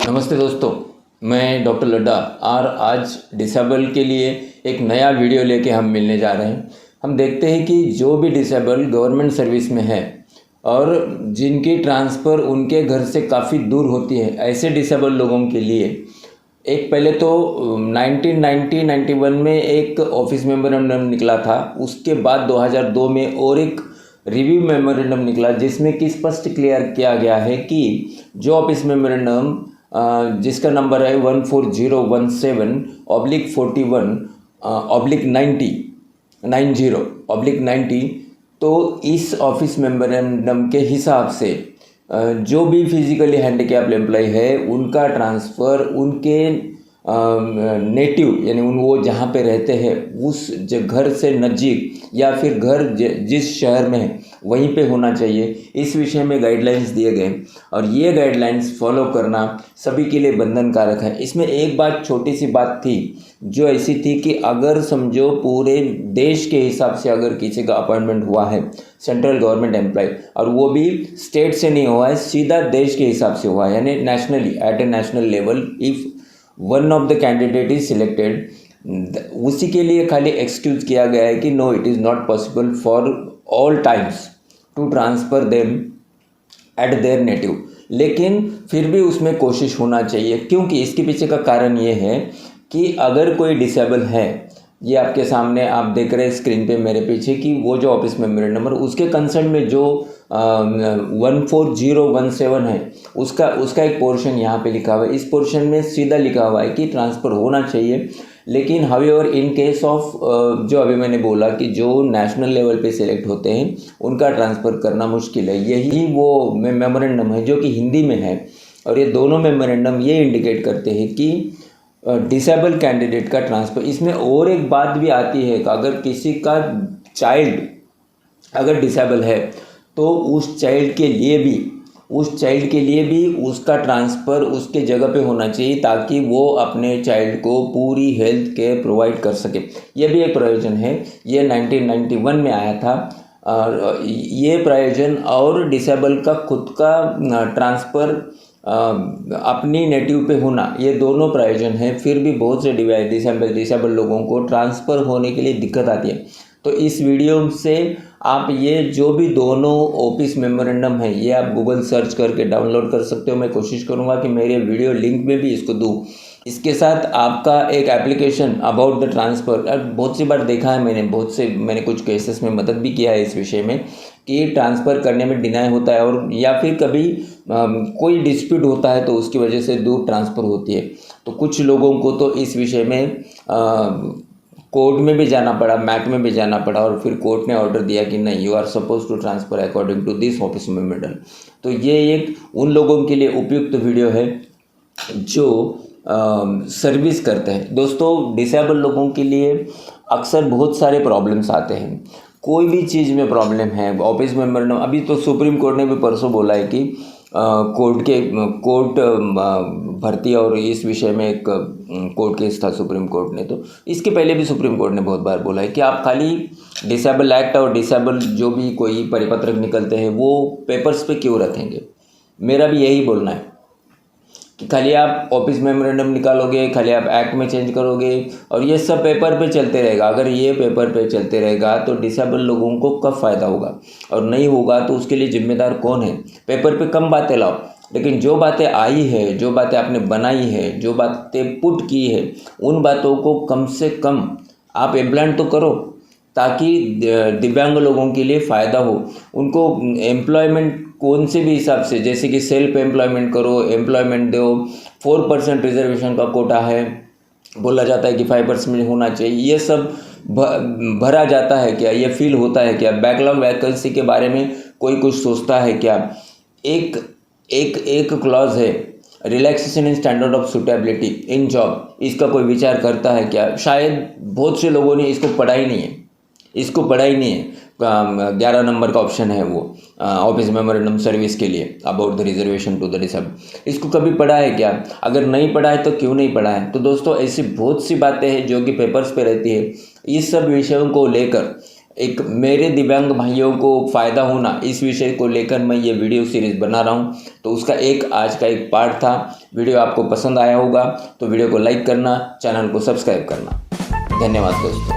नमस्ते दोस्तों, मैं डॉक्टर लड्डा और आज डिसेबल के लिए एक नया वीडियो लेके हम मिलने जा रहे हैं। हम देखते हैं कि जो भी डिसेबल गवर्नमेंट सर्विस में है और जिनकी ट्रांसफ़र उनके घर से काफ़ी दूर होती है, ऐसे डिसेबल लोगों के लिए एक पहले तो 1991 में एक ऑफिस मेमोरेंडम निकला था। उसके बाद 2002 में और एक रिव्यू मेमोरेंडम निकला जिसमें कि स्पष्ट क्लियर किया गया है कि जो ऑफिस मेमोरेंडम जिसका नंबर है 14017/41/90 तो इस ऑफिस मेमोरेंडम के हिसाब से जो भी फिजिकली हैंडीकैप्ड एम्प्लॉय है उनका ट्रांसफ़र उनके नेटिव यानी वो जहाँ पे रहते हैं उस घर से नज़दीक या फिर घर जिस शहर में है वहीं पे होना चाहिए। इस विषय में गाइडलाइंस दिए गए और ये गाइडलाइंस फॉलो करना सभी के लिए बंधनकारक है। इसमें एक बात छोटी सी बात थी जो ऐसी थी कि अगर समझो पूरे देश के हिसाब से अगर किसी का अपॉइंटमेंट हुआ है सेंट्रल गवर्नमेंट एम्प्लॉय और वो भी स्टेट से नहीं हुआ है, सीधा देश के हिसाब से हुआ है यानी nationally at a national level, if one of the candidate is selected, उसी के लिए खाली एक्सक्यूज किया गया है कि no it is not possible for all times to transfer them at their native. लेकिन फिर भी उसमें कोशिश होना चाहिए, क्योंकि इसके पीछे का कारण ये है कि अगर कोई डिसेबल है, ये आपके सामने आप देख रहे हैं स्क्रीन पे मेरे पीछे कि वो जो ऑफिस मेमोरेंडम नंबर उसके कंसर्न में जो 14017 है उसका एक पोर्शन यहाँ पे लिखा हुआ है। इस पोर्शन में सीधा लिखा हुआ है कि ट्रांसफ़र होना चाहिए, लेकिन हाउएवर इन केस ऑफ जो अभी मैंने बोला कि जो नेशनल लेवल पे सिलेक्ट होते हैं उनका ट्रांसफ़र करना मुश्किल है। यही वो मेमोरेंडम है जो कि हिंदी में है और ये दोनों मेमोरेंडम ये इंडिकेट करते हैं कि डिसेबल कैंडिडेट का ट्रांसफ़र। इसमें और एक बात भी आती है कि अगर किसी का चाइल्ड अगर डिसेबल है तो उस चाइल्ड के लिए भी उसका ट्रांसफ़र उसके जगह पे होना चाहिए ताकि वो अपने चाइल्ड को पूरी हेल्थ केयर प्रोवाइड कर सके। ये भी एक प्रयोजन है, ये 1991 में आया था और ये प्रयोजन और डिसेबल का खुद का ट्रांसफ़र अपनी नेटिव पे होना, ये दोनों प्रयोजन हैं। फिर भी बहुत से डिसेबल लोगों को ट्रांसफ़र होने के लिए दिक्कत आती है। तो इस वीडियो से आप ये जो भी दोनों ऑफिस मेमोरेंडम है ये आप गूगल सर्च करके डाउनलोड कर सकते हो। मैं कोशिश करूँगा कि मेरे वीडियो लिंक में भी इसको दूँ। इसके साथ आपका एक एप्लीकेशन अबाउट द ट्रांसफ़र, बहुत सी बार देखा है मैंने कुछ केसेस में मदद भी किया है इस विषय में कि ट्रांसफ़र करने में डिनाई होता है और या फिर कभी कोई डिस्प्यूट होता है तो उसकी वजह से दूर ट्रांसफ़र होती है। तो कुछ लोगों को तो इस विषय में कोर्ट में भी जाना पड़ा, मैक में भी जाना पड़ा और फिर कोर्ट ने ऑर्डर दिया कि नहीं, you are suppose to transfer according to this office memorandum. तो ये एक उन लोगों के लिए उपयुक्त वीडियो है जो सर्विस करते हैं। दोस्तों, डिसेबल लोगों के लिए अक्सर बहुत सारे प्रॉब्लम्स आते हैं। कोई भी चीज़ में प्रॉब्लम है, ऑफिस मेमोरेंडम, अभी तो सुप्रीम कोर्ट ने भी परसों बोला है कि कोर्ट भर्ती और इस विषय में एक कोर्ट केस था सुप्रीम कोर्ट ने, तो इसके पहले भी सुप्रीम कोर्ट ने बहुत बार बोला है कि आप खाली डिसेबल एक्ट और डिसेबल जो भी कोई परिपत्रक निकलते हैं वो पेपर्स पे क्यों रखेंगे। मेरा भी यही बोलना है कि खाली आप ऑफिस मेमोरेंडम निकालोगे, खाली आप एक्ट में चेंज करोगे और ये सब पेपर पे चलते रहेगा। अगर ये पेपर पे चलते रहेगा तो डिसेबल लोगों को कब फ़ायदा होगा और नहीं होगा तो उसके लिए जिम्मेदार कौन है। पेपर पे कम बातें लाओ, लेकिन जो बातें आई है, जो बातें आपने बनाई है, जो बातें पुट की है, उन बातों को कम से कम आप इम्प्लीमेंट तो करो ताकि दिव्यांग लोगों के लिए फ़ायदा हो। उनको एम्प्लॉयमेंट कौन से भी हिसाब से, जैसे कि सेल्फ एम्प्लॉयमेंट करो, एम्प्लॉयमेंट दो। 4% रिजर्वेशन का कोटा है, बोला जाता है कि 5% होना चाहिए। ये सब भरा जाता है क्या, ये फील होता है क्या? बैकलॉग वैकेंसी के बारे में कोई कुछ सोचता है क्या? एक क्लॉज है, relaxation in standard of suitability in job, इसका कोई विचार करता है क्या? शायद बहुत से लोगों ने इसको पढ़ा ही नहीं है। 11 नंबर का ऑप्शन है वो ऑफिस मेमोरेंडम सर्विस के लिए about the reservation to the disable. इसको कभी पढ़ा है क्या? अगर नहीं पढ़ा है तो क्यों नहीं पढ़ा है? तो दोस्तों, ऐसी बहुत सी बातें हैं जो कि पेपर्स पे रहती है। इस सब विषयों को लेकर एक मेरे दिव्यांग भाइयों को फ़ायदा होना, इस विषय को लेकर मैं ये वीडियो सीरीज़ बना रहा हूँ। तो उसका आज का एक पार्ट था। वीडियो आपको पसंद आया होगा तो वीडियो को लाइक करना, चैनल को सब्सक्राइब करना। धन्यवाद दोस्तों।